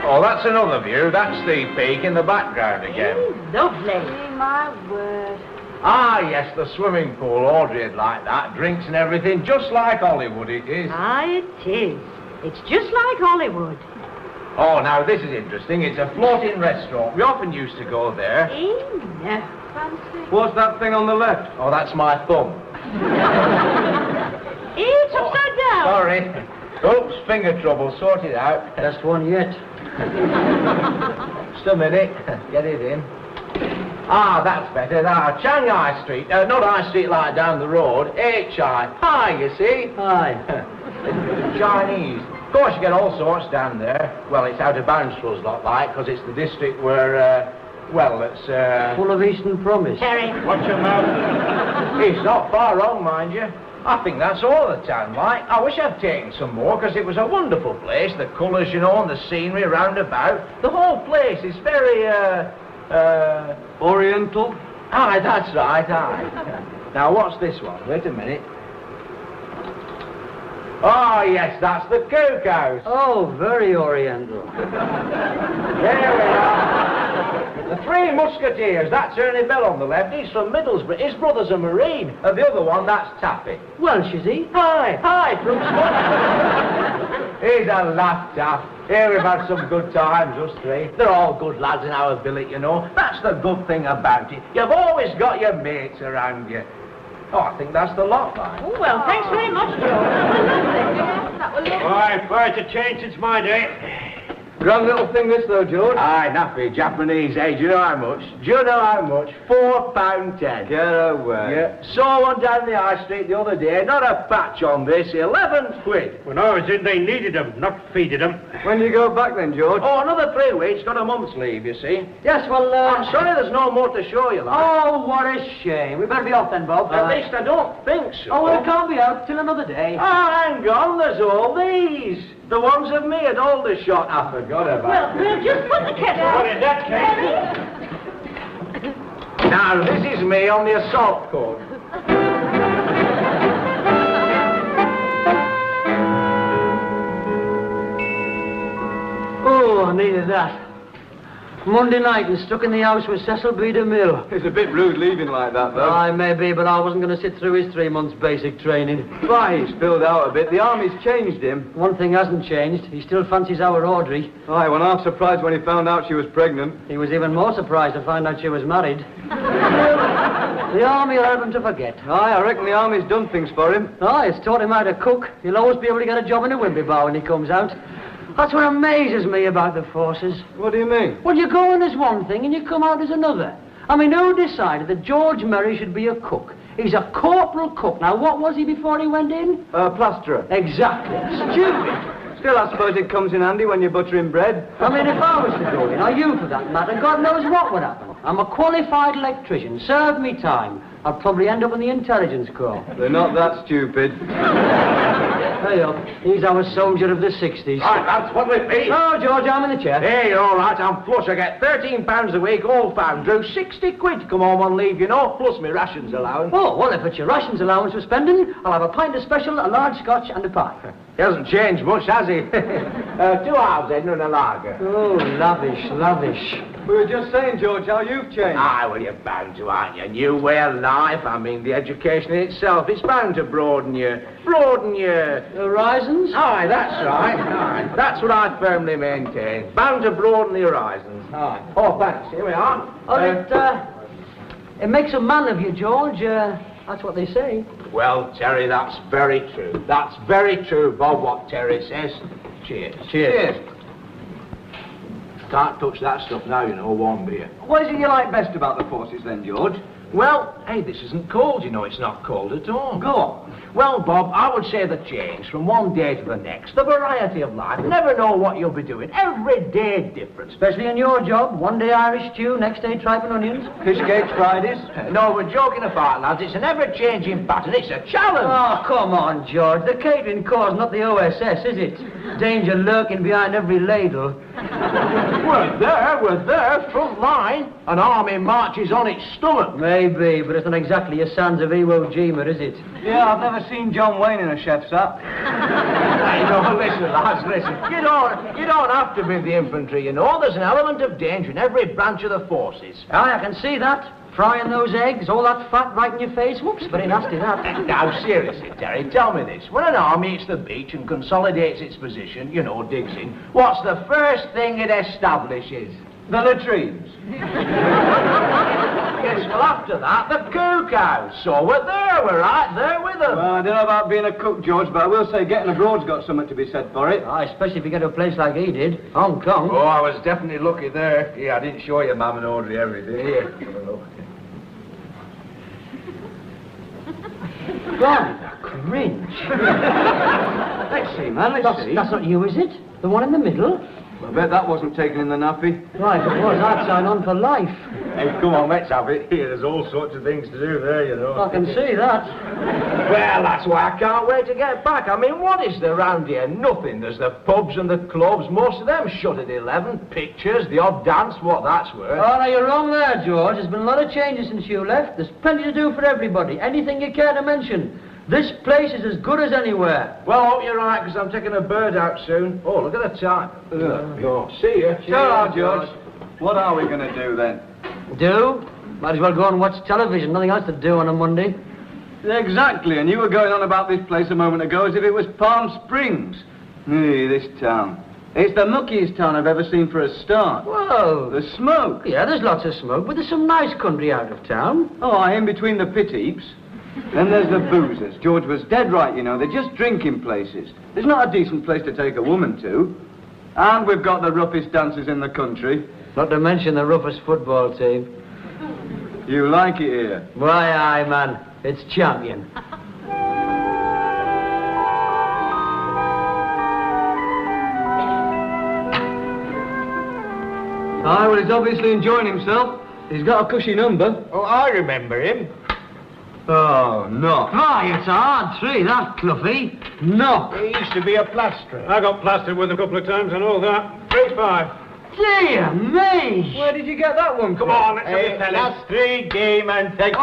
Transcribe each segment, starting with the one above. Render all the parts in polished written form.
Oh, that's another view. That's the peak in the background again. Lovely. Oh, my word. Ah, yes, the swimming pool. Audrey'd like that. Drinks and everything, just like Hollywood it is. Ah, it is. It's just like Hollywood. Oh, now, this is interesting. It's a floating restaurant. We often used to go there. No. Fancy. What's that thing on the left? Oh, that's my thumb. It's upside down. Sorry. Oops, finger trouble. Sort it out. Just one yet. Just a minute. Get it in. Ah, that's better. Now, Shanghai Street. Not High Street like down the road. H-I. Hi, you see. Aye. Chinese. Of course, you get all sorts down there. Well, it's out of bounds for us lot like, because it's the district where, well, it's, Full of Eastern promise. Terry. Watch your mouth. It's not far wrong, mind you. I think that's all the town like. I wish I'd taken some more, because it was a wonderful place. The colours, you know, and the scenery round about. The whole place is very, Oriental? Aye, that's right, aye. Now, what's this one? Wait a minute. Oh, yes, that's the Cook House. Oh, very Oriental. There we are. The Three Musketeers. That's Ernie Bell on the left. He's from Middlesbrough. His brother's a Marine. And the other one, that's Taffy. Welsh, is he? Hi, from Scotland. He's a laugh, Taff. Here we've had some good times, us three. They're all good lads in our billet, you know. That's the good thing about it. You've always got your mates around you. Oh, I think that's the lot, man. Oh, well, thanks very much, Joe. That was lovely. Why, quite a change since my day. Grand little thing this, though, George. Aye, nappy, Japanese. Hey, do you know how much? Do you know how much? £4.10. Get away. Yeah. Saw one down the high street the other day. Not a patch on this. 11 quid. When I was in, they needed them, not feeded them. When do you go back then, George? Oh, another 3 weeks. Got a month's leave, you see. Yes, well, I'm sorry there's no more to show you, like. Oh, what a shame. We better be off then, Bob. At least I don't think so. Oh, well, it can't be out till another day. Oh, hang on. There's all these. The ones of me at Aldershot. I forgot about. Well, we'll just put the kettle on. But in that case... Now, this is me on the assault court. Oh, I needed that. Monday night and stuck in the house with Cecil B. DeMille. It's a bit rude leaving like that, though. Aye, maybe, but I wasn't going to sit through his 3 months basic training. Why, he's filled out a bit. The army's changed him. One thing hasn't changed. He still fancies our Audrey. Aye, well, I'm surprised when he found out she was pregnant. He was even more surprised to find out she was married. The army will help him to forget. Aye, I reckon the army's done things for him. Aye, it's taught him how to cook. He'll always be able to get a job in a wimpy bar when he comes out. That's what amazes me about the forces. What do you mean? Well, you go in as one thing and you come out as another. I mean, who decided that George Merry should be a cook? He's a corporal cook. Now, what was he before he went in? Plasterer. Exactly. Stupid. Still, I suppose it comes in handy when you're buttering bread. I mean, if I was to go in, or you for that matter, God knows what would happen. I'm a qualified electrician. Serve me time. I'll probably end up in the intelligence corps. They're not that stupid. Hey up. He's our soldier of the 60s. Right, that's what with me. Oh, George, I'm in the chair. Hey, all right, I'm flush. I get £13 a week, all found. Drew 60 quid to come home on leave, you know, plus my rations allowance. Oh, well, if it's your rations allowance for spending, I'll have a pint of special, a large scotch, and a pie. He hasn't changed much, has he? 2 halves, Edna, and a lager. Oh, lavish, lavish. We were just saying, George, how you've changed. Aye, well, you're bound to, aren't you? New way of life. I mean, the education in itself, it's bound to broaden your... Horizons? Aye, that's right. Aye. That's what I firmly maintain. Bound to broaden the horizons. Aye. Oh, thanks. Here we are. Oh, it makes a man of you, George. That's what they say. Well, Terry, that's very true. That's very true, Bob, what Terry says. Cheers. Cheers. Can't touch that stuff now, you know, warm beer. What is it you like best about the forces then, George? Well, hey, this isn't cold, you know, it's not cold at all. Go on. Well, Bob, I would say the change from one day to the next, the variety of life, never know what you'll be doing, every day different. Especially in your job. One day Irish stew, next day tripe and onions. Fish cakes Fridays? No, we're joking apart, lads. It's an ever-changing pattern. It's a challenge. Oh, come on, George. The catering corps, not the OSS, is it? Danger lurking behind every ladle. We're there, front line. An army marches on its stomach. Maybe, but it's not exactly your Sands of Iwo Jima, is it? Yeah, I've never seen John Wayne in a chef's hat. Hey, no, listen, lads, listen. You don't have to be the infantry, you know. There's an element of danger in every branch of the forces. Aye, I can see that. Frying those eggs, all that fat right in your face. Whoops, very nasty, that. Now, seriously, Terry, tell me this. When an army hits the beach and consolidates its position, you know, digs in, what's the first thing it establishes? The latrines. Yes, well, after that, the cookhouse. So we're right there with them. Well, I don't know about being a cook, George, but I will say getting abroad's got something to be said for it. Aye, especially if you get to a place like he did, Hong Kong. Oh, I was definitely lucky there. Yeah, I didn't show you Mum and Audrey every day. Here, have a look. God, the cringe. Let's see, man, let's see. That's not you, is it? The one in the middle? I bet that wasn't taken in the nappy. Right, if it was, I'd sign on for life. Hey, come on, let's have it. Here, there's all sorts of things to do there, you know. I can see that. Well, that's why I can't wait to get back. I mean, what is there around here? Nothing. There's the pubs and the clubs. Most of them shut at 11. Pictures, the odd dance, what that's worth. Oh, no, you're wrong there, George. There's been a lot of changes since you left. There's plenty to do for everybody. Anything you care to mention. This place is as good as anywhere. Well, I hope you're right, because I'm taking a bird out soon. Oh, look at the time. Oh, see you. Sure, George. What are we going to do then? Do? Might as well go and watch television. Nothing else to do on a Monday. Exactly, and you were going on about this place a moment ago as if it was Palm Springs. This town. It's the muckiest town I've ever seen for a start. Whoa. The smoke. Yeah, there's lots of smoke, but there's some nice country out of town. Oh, in between the pit heaps. Then there's the boozers. George was dead right, you know. They're just drinking places. There's not a decent place to take a woman to. And we've got the roughest dancers in the country. Not to mention the roughest football team. You like it here? Why, aye, man. It's champion. Aye, well, he's obviously enjoying himself. He's got a cushy number. Oh, I remember him. Oh, no. Aye, it's a hard tree, that, Cluffy. No. He used to be a plasterer. I got plastered with him a couple of times and all that. 3-5. Dear me. Where did you get that one from? Come on, let's have it, fellas. That's 3 game and take Oh,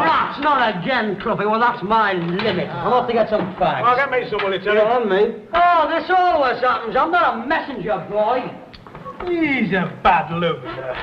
rats, not again, Cluffy. Well, that's my limit. I'll have to get some fags. I'll get me some, will you, Terry? Yeah, and me. Oh, this always happens. I'm not a messenger, boy. He's a bad loser.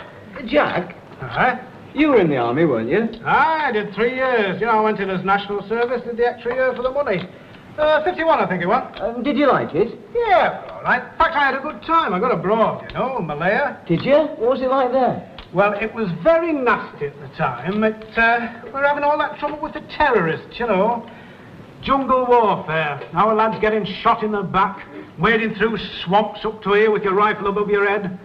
Jack, Huh? you were in the army, weren't you? I did 3 years. You know, I went in as national service, did the extra year for the money. 51, I think it was. Did you like it? Yeah, all right. In fact, I had a good time. I got abroad, you know, Malaya. Did you? What was it like there? Well, it was very nasty at the time. We're having all that trouble with the terrorists, you know. Jungle warfare. Our lads getting shot in the back, wading through swamps up to here with your rifle above your head.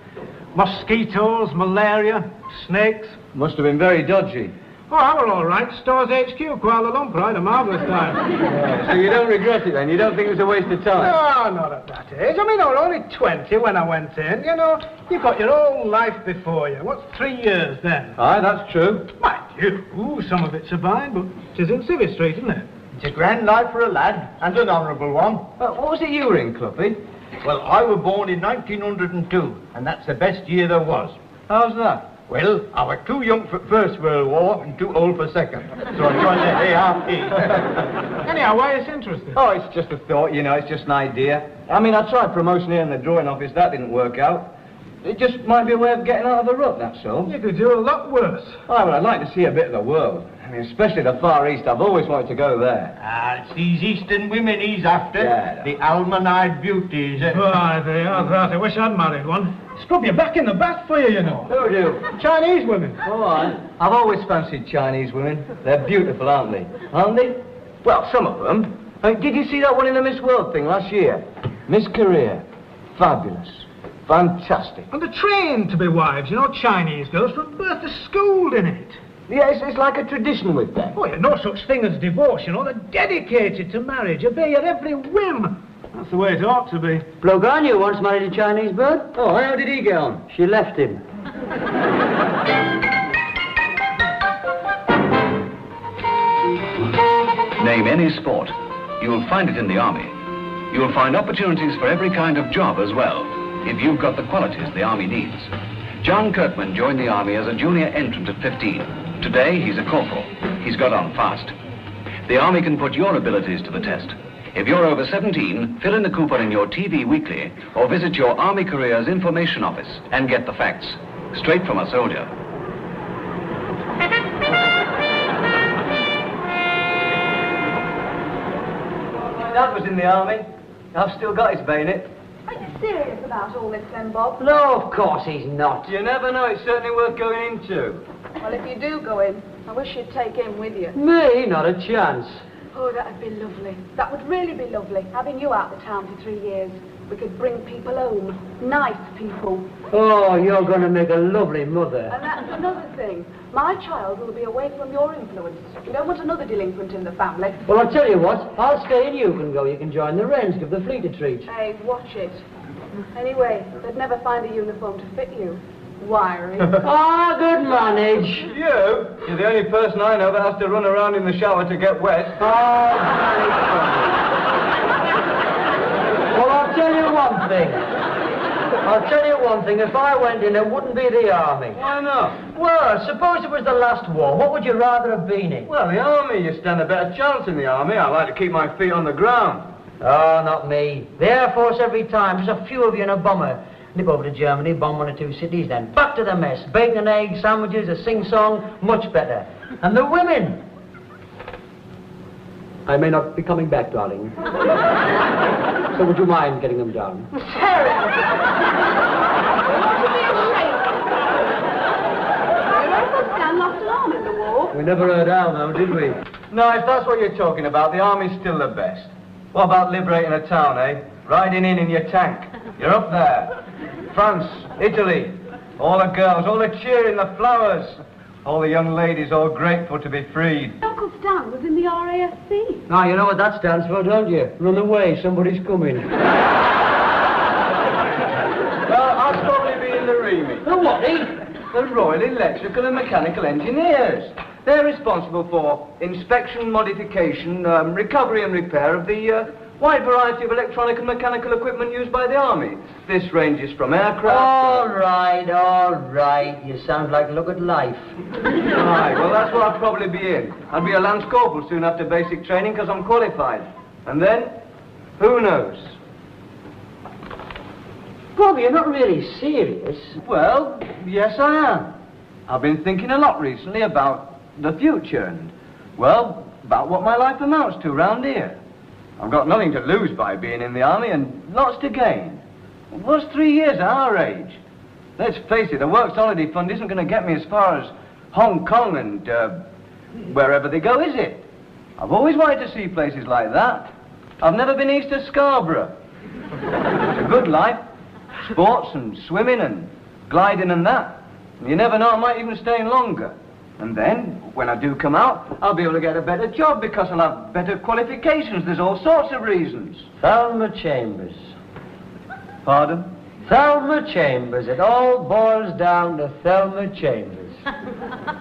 Mosquitoes, malaria, snakes. Must have been very dodgy. Oh, I were all right. Stores HQ, Kuala Lumpur. I had a marvellous time. So you don't regret it then? You don't think it was a waste of time? No, not at that age. I mean, I was only 20 when I went in. You know, you've got your whole life before you. What's 3 years then? Aye, that's true. Mind you, some of it's a bind, but it is in Civvy Street, isn't it? It's a grand life for a lad, and an honourable one. What was it you were in, Cluffy? Well, I was born in 1902, and that's the best year there was. How's that? Well, I was too young for First World War and too old for Second, so I'm trying to ARP. Anyhow, why is interested? Oh, it's just a thought, you know, it's just an idea. I mean, I tried promotion here in the drawing office, that didn't work out. It just might be a way of getting out of the rut, that's all. You could do a lot worse. Oh, well, I'd like to see a bit of the world. I mean, especially the Far East. I've always wanted to go there. It's these Eastern women he's after. Yeah. The almond-eyed beauties. Why, they are that. I wish I'd married one. Scrub your back in the bath for you, you know. Who do? Chinese women. All right. I've always fancied Chinese women. They're beautiful, aren't they? Aren't they? Well, some of them. Did you see that one in the Miss World thing last year? Miss Korea. Fabulous. Fantastic. And they're trained to be wives, you know, Chinese girls from birth to schooled in it. Yeah, it's like a tradition with them. Oh, yeah, no such thing as divorce, you know. They're dedicated to marriage, obey your every whim. That's the way it ought to be. Bloke I knew once married a Chinese bird. Oh, how did he get on? She left him. Name any sport. You'll find it in the Army. You'll find opportunities for every kind of job as well, if you've got the qualities the Army needs. John Kirkman joined the Army as a junior entrant at 15. Today, he's a corporal. He's got on fast. The Army can put your abilities to the test. If you're over 17, fill in the Cooper in your TV Weekly or visit your Army Careers Information Office and get the facts. Straight from a soldier. My dad was in the Army. I've still got his bayonet. Are you serious about all this then, Bob? No, of course he's not. You never know, it's certainly worth going into. Well, if you do go in, I wish you'd take him with you. Me? Not a chance. Oh, that'd be lovely. That would really be lovely, having you out the town for 3 years. We could bring people home. Nice people. Oh, you're going to make a lovely mother. And that's another thing. My child will be away from your influence. You don't want another delinquent in the family. Well, I'll tell you what. I'll stay and you can go. You can join the Wrens, give the fleet a treat. Hey, watch it. Anyway, they'd never find a uniform to fit you. Wiry. Ah, good manage. You're the only person I know that has to run around in the shower to get wet. Oh, very funny. Well, I'll tell you one thing. If I went in, it wouldn't be the Army. Why not? Well, suppose it was the last war. What would you rather have been in? Well, the Army, you stand a better chance in the Army. I like to keep my feet on the ground. Oh, not me. The Air Force every time. There's a few of you in a bomber. Nip over to Germany, bomb 1 or 2 cities, then back to the mess. Bacon and eggs, sandwiches, a sing-song, much better. And the women. I may not be coming back, darling. So would you mind getting them down? Terrible. You should be ashamed. Your Uncle Stan lost an arm in the war. We never heard how, though, did we? No, if that's what you're talking about, the Army's still the best. What about liberating a town, eh? Riding in your tank. You're up there. France, Italy, all the girls, all the cheering, the flowers. All the young ladies all grateful to be freed. Uncle Stan was in the RAFC. Now, you know what that stands for, don't you? Run away, somebody's coming. Well, I'd probably be in the REME. The what, eh? The Royal Electrical and Mechanical Engineers. They're responsible for inspection, modification, recovery and repair of the wide variety of electronic and mechanical equipment used by the Army. This ranges from aircraft... All right. You sound like Look at Life. Right, well, that's what I'll probably be in. I'll be a Lance Corporal soon after basic training because I'm qualified. And then, who knows? Bobby, you're not really serious. Well, yes, I am. I've been thinking a lot recently about the future and, well, about what my life amounts to round here. I've got nothing to lose by being in the Army and lots to gain. What's 3 years at our age? Let's face it, the Works Holiday Fund isn't going to get me as far as Hong Kong and wherever they go, is it? I've always wanted to see places like that. I've never been east of Scarborough. It's a good life. Sports and swimming and gliding and that. You never know, I might even stay in longer. And then, when I do come out, I'll be able to get a better job because I'll have better qualifications. There's all sorts of reasons. Thelma Chambers. Pardon? Thelma Chambers. It all boils down to Thelma Chambers.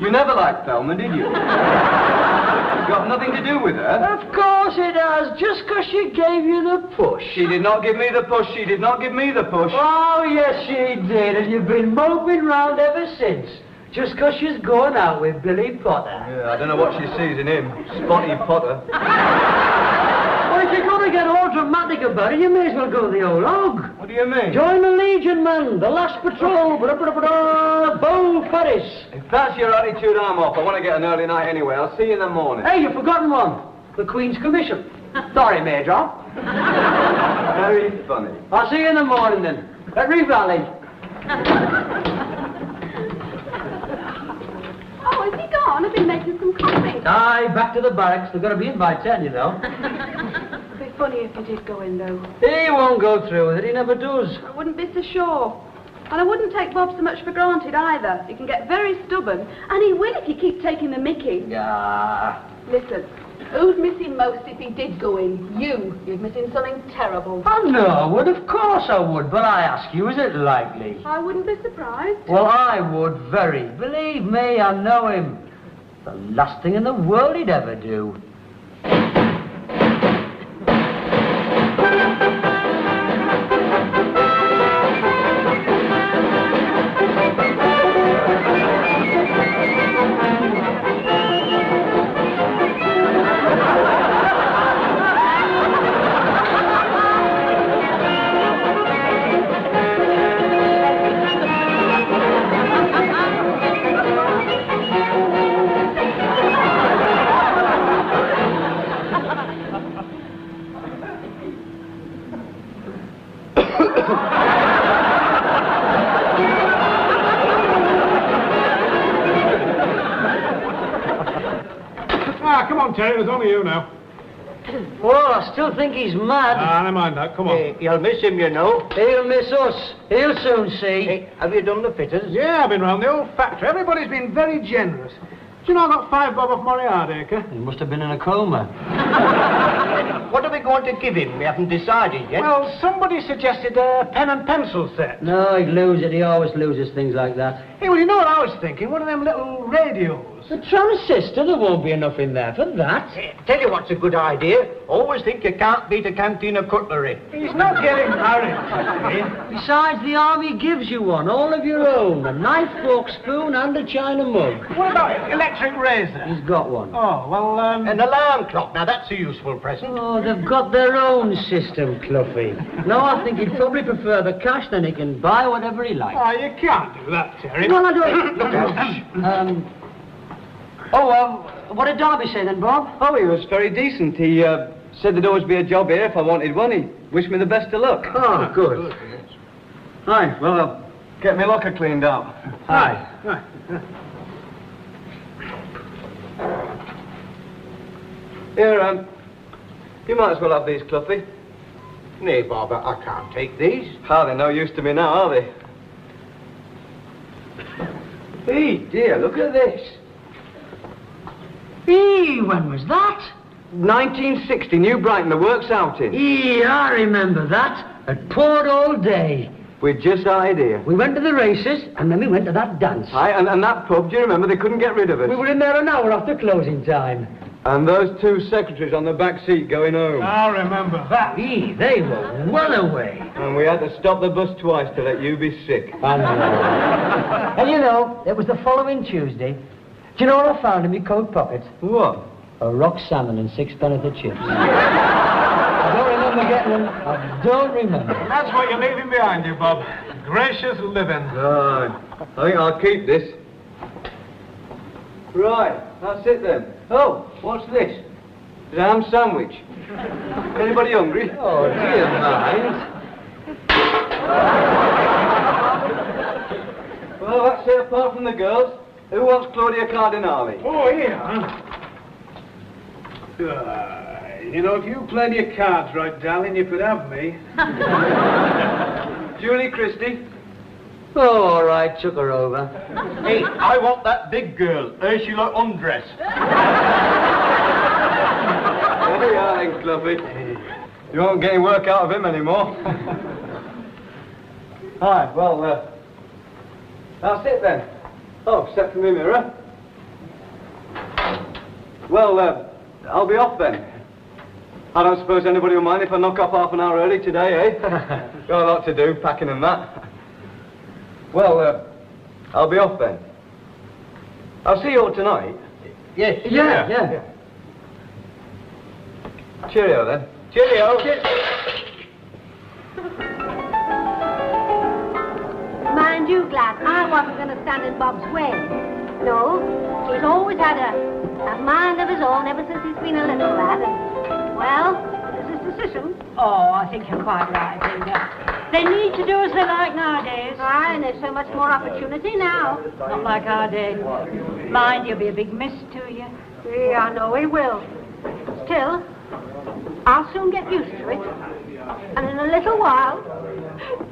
You never liked Thelma, did you? Got nothing to do with her. Of course it has, just 'cause she gave you the push. She did not give me the push. She did not give me the push. Oh, yes, she did, and you've been moping round ever since. Just 'cause she's going out with Billy Potter. Yeah, I don't know what she sees in him. Spotty Potter. Well, if you're going to get all dramatic about it, you may as well go to the old hog. What do you mean? Join the Legion, man. The last patrol. Bo Ferris. If that's your attitude, I'm off. I want to get an early night anyway. I'll see you in the morning. Hey, you've forgotten one. The Queen's Commission. Sorry, Major. Very funny. I'll see you in the morning, then. At Ree Valley. Oh, is he gone? I've been making some coffee. Aye, back to the barracks. They're going to be in by 10, you know. It'd be funny if he did go in, though. He won't go through with it. He never does. I wouldn't be so sure. And I wouldn't take Bob so much for granted, either. He can get very stubborn. And he will if you keep taking the mickey. Yeah. Listen, who'd miss him most if he did go in? You. You'd miss him something terrible. Oh, no, I would. Of course I would. But I ask you, is it likely? I wouldn't be surprised. Well, I would very. Believe me, I know him. The last thing in the world he'd ever do. Come on, Terry, there's only you now. Well, I still think he's mad. Never mind that, come on. You'll miss him, you know. He'll miss us. He'll soon see. Hey, have you done the fitters? Yeah, I've been round the old factory. Everybody's been very generous. Do you know I got 5 bob off Murray Hardacre? He must have been in a coma. What are we going to give him? We haven't decided yet. Well, somebody suggested a pen and pencil set. No, he'd lose it. He always loses things like that. Hey, well, you know what I was thinking? One of them little radios. The transistor, there won't be enough in there for that. Tell you what's a good idea. Always think you can't beat a canteen of cutlery. He's not getting married. Besides, the army gives you one, all of your own. A knife, fork, spoon, and a china mug. What about electric razor? He's got one. Oh, well, An alarm clock. Now, that's a useful present. Oh, they've got their own system, Cluffy. No, I think he'd probably prefer the cash, then he can buy whatever he likes. Oh, you can't do that, Terry. Well, I don't... Look out. What did Darby say then, Bob? Oh, he was very decent. He said there'd always be a job here if I wanted one. He wished me the best of luck. Oh, good. Hi, well, I'll get my locker cleaned out. Hi. Right. Here, you might as well have these, Cluffy. Nay, Bob, I can't take these. Hardly no use to me now, are they? Hey, dear, look at this. Eee, when was that? 1960, New Brighton, the works outing. Eee, I remember that. It poured all day. We just hired here. We went to the races, and then we went to that dance. Aye, and that pub, do you remember? They couldn't get rid of us. We were in there an hour after closing time. And those 2 secretaries on the back seat going home. I remember that. Eee, they were well away. And we had to stop the bus twice to let you be sick. I know. And you know, it was the following Tuesday. Do you know what I found in my coat pocket? What? A rock salmon and 6 pence of chips. I don't remember getting them. I don't remember. That's what you're leaving behind you, Bob. Gracious living. Right. I think I'll keep this. Right, that's it then. Oh, what's this? It's a ham sandwich. Anybody hungry? Oh, dear mind. Well, that's it, apart from the girls. Who wants Claudia Cardinale? Oh, yeah. You know, if you played your cards right, darling, you could have me. Julie Christie? Oh, all right, took her over. Hey, I want that big girl, Ursula Undress. There you are then, Cluffy. You won't get any work out of him anymore. Hi, well, that's it then. Oh, except for me mirror. Well, I'll be off then. I don't suppose anybody will mind if I knock off half an hour early today, eh? Got a lot to do, packing and that. Well, I'll be off then. I'll see you all tonight. Yes. Yeah. Cheerio then. Cheerio. Mind you, Glad, I wasn't going to stand in Bob's way. No, he's always had a mind of his own ever since he's been a little lad. And, well, this is decision. Oh, I think you're quite right, Ada. They need to do as they like nowadays. Aye, and there's so much more opportunity now. Not like our day. Mind, you'll be a big miss to you. Yeah, I know he will. Still, I'll soon get used to it. And in a little while,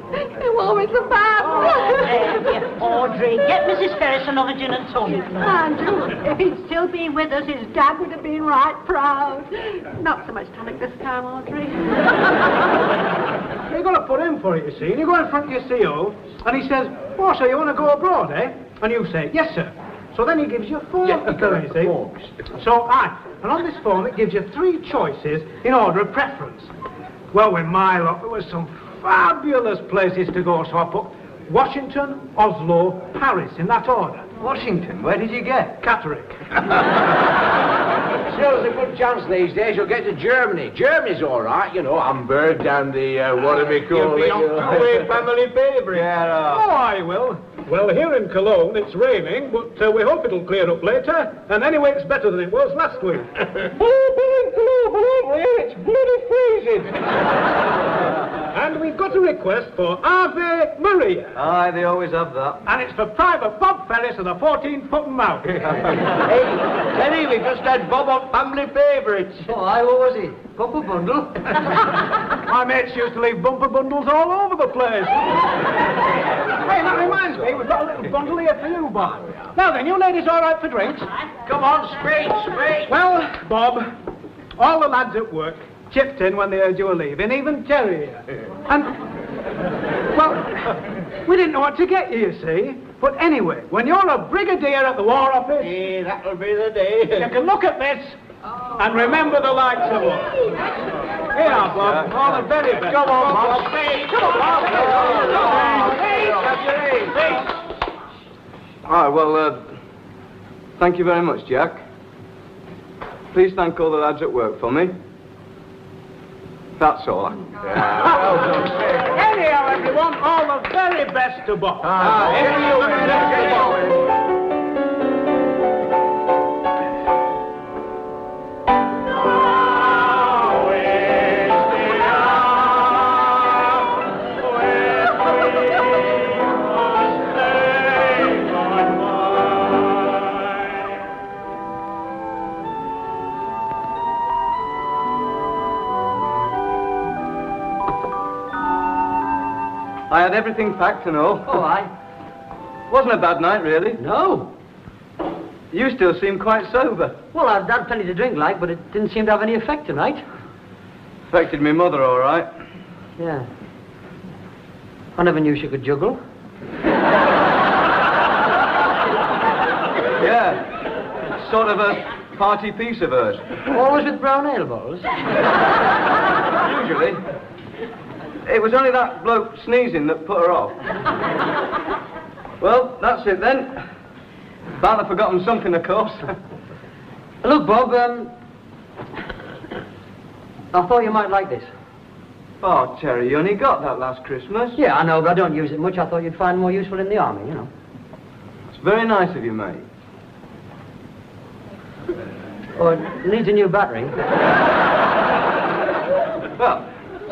it won't be so bad. Oh, there, dear Audrey. Get Mrs. Ferris another gin and tonic. Andrew, if he'd still been with us, his dad would have been right proud. Not so much tonic this time, Audrey. You've got to put in for it, you see. And you go in front of your CO, and he says, oh, so you want to go abroad, eh? And you say, yes, sir. So then he gives you a form to fill in, you see. So, and on this form it gives you 3 choices in order of preference. Well, with my lot, there was some fabulous places to go, so I put Washington, Oslo, Paris, in that order. Washington, where did you get? Catterick. Still, there's a good chance these days you'll get to Germany. Germany's all right, you know, Hamburg and the, what do we call it? Family favourite. Yeah, Oh, I will. Well, here in Cologne, it's raining, but we hope it'll clear up later. And anyway, it's better than it was last week. It's bloody freezing. And we've got a request for Ave Maria. Aye, they always have that. And it's for Private Bob Ferris of the 14th Foot and Mouth. Hey, Terry, we just had Bob on Family Favourites. Oh, aye, what was he? Bumper bundle? My mates used to leave bumper bundles all over the place. Hey, that reminds me, we've got a little bundle here for you, Bob. Now then, you ladies all right for drinks? Come on, straight. Well, Bob, all the lads at work chipped in when they heard you were leaving, even Terry here. And, well, we didn't know what to get you see. But anyway, when you're a brigadier at the War Office, Hey, that'll be the day. you can look at this and remember the likes of us. Here, Bob, all the very best. Come on, Bob. Come on. All right, well, thank you very much, Jack. Please thank all the lads at work for me. That's all. Anyhow, everyone, all the very best to Bob. I had everything packed and all. Oh, aye. Wasn't a bad night, really. No. You still seem quite sober. Well, I've had plenty to drink, like, but it didn't seem to have any effect tonight. Affected me mother, all right. Yeah. I never knew she could juggle. Yeah. Sort of a party piece of hers. Always with brown elbows. Usually. It was only that bloke sneezing that put her off. Well, that's it then. Bound to forgotten something, of course. Look, Bob, I thought you might like this. Oh, Terry, you only got that last Christmas. Yeah, I know, but I don't use it much. I thought you'd find more useful in the army, you know. It's very nice of you, mate. Oh, it needs a new battery. Well,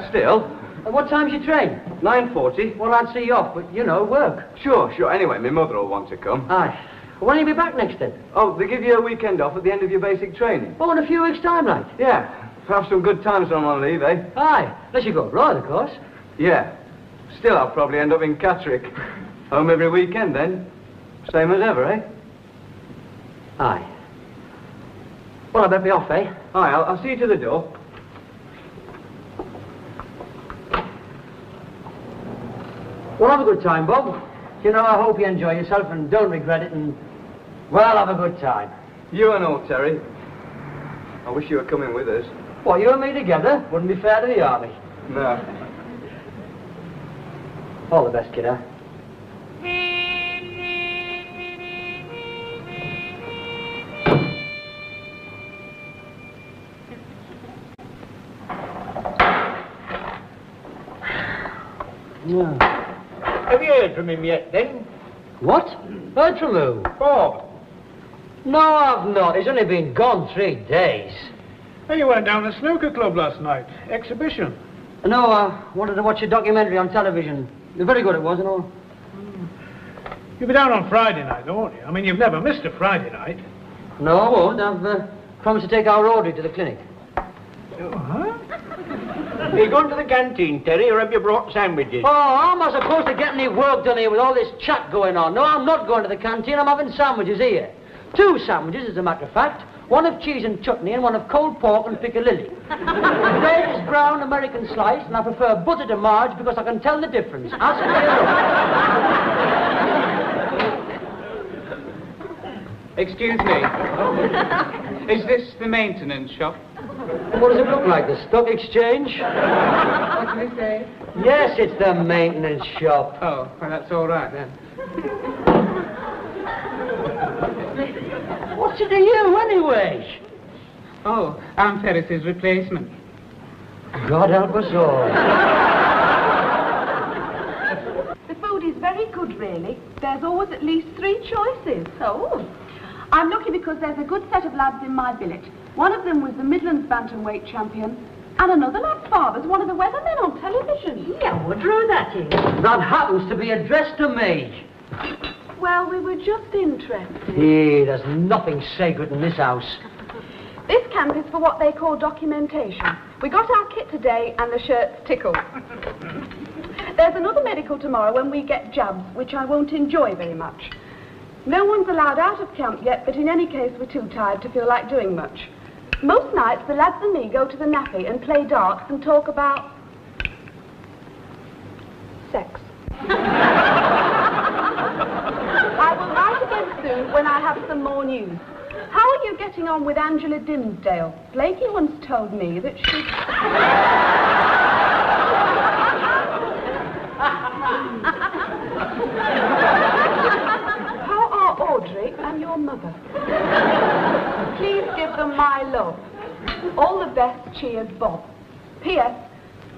still. What time's your train? 9:40. Well, I'd see you off, but, you know, work. Sure. Anyway, my mother will want to come. Aye. Well, when will you be back next then? Oh, they give you a weekend off at the end of your basic training. Oh, in a few weeks' time, like. Yeah. Have some good times on my leave, eh? Aye. Unless you go abroad, of course. Yeah. Still, I'll probably end up in Catterick. Home every weekend, then. Same as ever, eh? Aye. Well, I better be off, eh? Aye, I'll see you to the door. Well, have a good time, Bob. You know, I hope you enjoy yourself and don't regret it and, well, have a good time. You and all, Terry. I wish you were coming with us. What, you and me together? Wouldn't be fair to the army. No. All the best, kiddo. Yeah. Have you heard from him yet, then? What? Heard from who? Bob. No, I've not. He's only been gone 3 days. Hey, you went down to the snooker club last night. Exhibition. No, I wanted to watch a documentary on television. Very good it was and all. You'll be down on Friday night, won't you? I mean, you've never missed a Friday night. No, I won't. I've promised to take our Audrey to the clinic. Oh, huh? Are you going to the canteen, Terry, or have you brought sandwiches? Oh, how am I supposed to get any work done here with all this chat going on? No, I'm not going to the canteen. I'm having sandwiches here. 2 sandwiches, as a matter of fact. One of cheese and chutney and one of cold pork and piccalilli. The bread is brown American slice, and I prefer butter to marge because I can tell the difference. Ask me. Excuse me. Is this the maintenance shop? What does it look like, the stock exchange? What can you say? Yes, it's the maintenance shop. Oh, well, that's all right then. What's it to you, anyway? Oh, I'm Ferris's replacement. God help us all. The food is very good, really. There's always at least 3 choices. Oh. I'm lucky because there's a good set of lads in my billet. One of them was the Midlands bantamweight champion, And another lad's father's one of the weathermen on television. Yeah, Woodrow, that is. That happens to be addressed to me. Well, we were just interested. Hey, there's nothing sacred in this house. This camp is for what they call documentation. We got our kit today and the shirts tickle. There's another medical tomorrow when we get jabs, which I won't enjoy very much. No one's allowed out of camp yet, but in any case we're too tired to feel like doing much. Most nights the lads and me go to the nappy and play darts and talk about... sex. I will write again soon when I have some more news. How are you getting on with Angela Dimsdale? Blakey once told me that she... How are Audrey and your mother? Please give them my love. All the best, cheered Bob. P.S.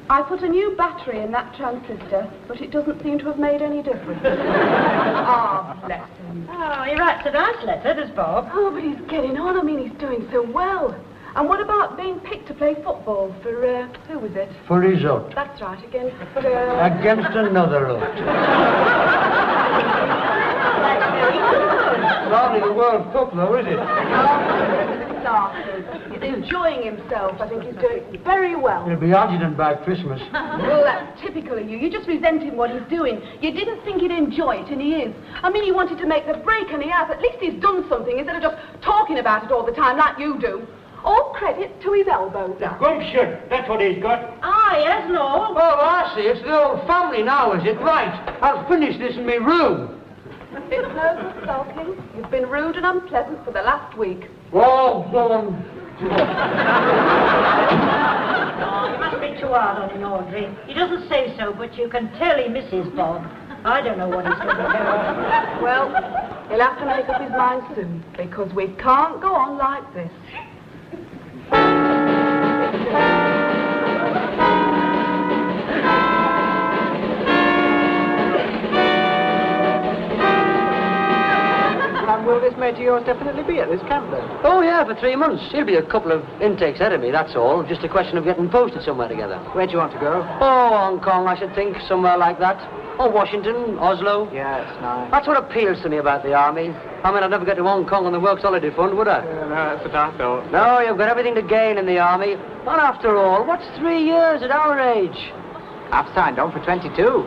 I put a new battery in that transistor, but it doesn't seem to have made any difference. Ah, bless him. Oh, he writes a nice letter, does Bob? Oh, but he's getting on. I mean, he's doing so well. And what about being picked to play football for, who was it? For his hut. That's right, against, Against another hut. Hardly the World Cup, though, is it? He's enjoying himself. I think he's doing very well. He'll be adjutant by Christmas. Well, that's typical of you. You just resent him what he's doing. You didn't think he'd enjoy it, and he is. I mean, he wanted to make the break, and he has. At least he's done something instead of just talking about it all the time like you do. All credit to his elbows. Gumption, that's what he's got. Ah, yes, no. Oh, I see. It's the old family now, is it? Right. I'll finish this in my room. It's no good sulking. You've been rude and unpleasant for the last week. Oh, go on. Oh, you must be too hard on him, Audrey. He doesn't say so, but you can tell he misses Bob. I don't know what he's going to do. Well, he'll have to make up his mind soon, because we can't go on like this. And will this mate of yours definitely be at this camp then? Oh, yeah, for 3 months. He'll be a couple of intakes ahead of me, that's all. Just a question of getting posted somewhere together. Where do you want to go? Oh, Hong Kong, I should think. Somewhere like that. Or Washington, Oslo. Yeah, it's nice. That's what appeals to me about the army. I mean, I'd never get to Hong Kong on the Works Holiday Fund, would I? No, that's what I thought. No, you've got everything to gain in the army. And after all, what's 3 years at our age? I've signed on for 22.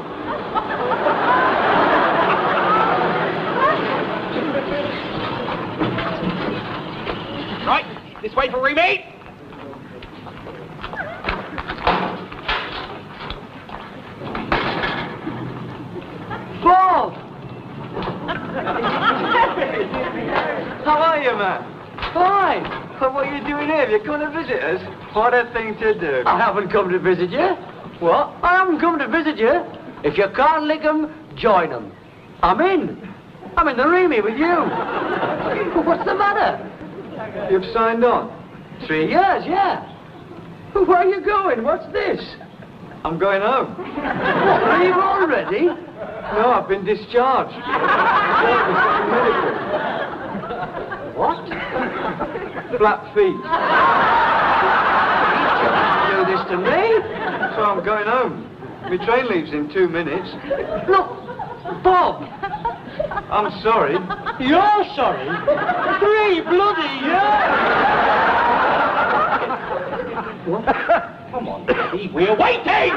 Right, this way for remate. Bob! How are you, man? Fine. Well, what are you doing here? Have you come to visit us? What a thing to do. I haven't come to visit you. What? I haven't come to visit you. If you can't lick 'em, join 'em. I'm in. I'm in the Remy with you. What's the matter? You've signed on? 3 years, yeah. Where are you going? What's this? I'm going home. What, leave already? No, I've been discharged. Medical. What? Flat feet. Do this to me? So I'm going home. My train leaves in 2 minutes. Look, Bob. I'm sorry. You're sorry? 3 bloody years! Come on, Daddy, we're waiting!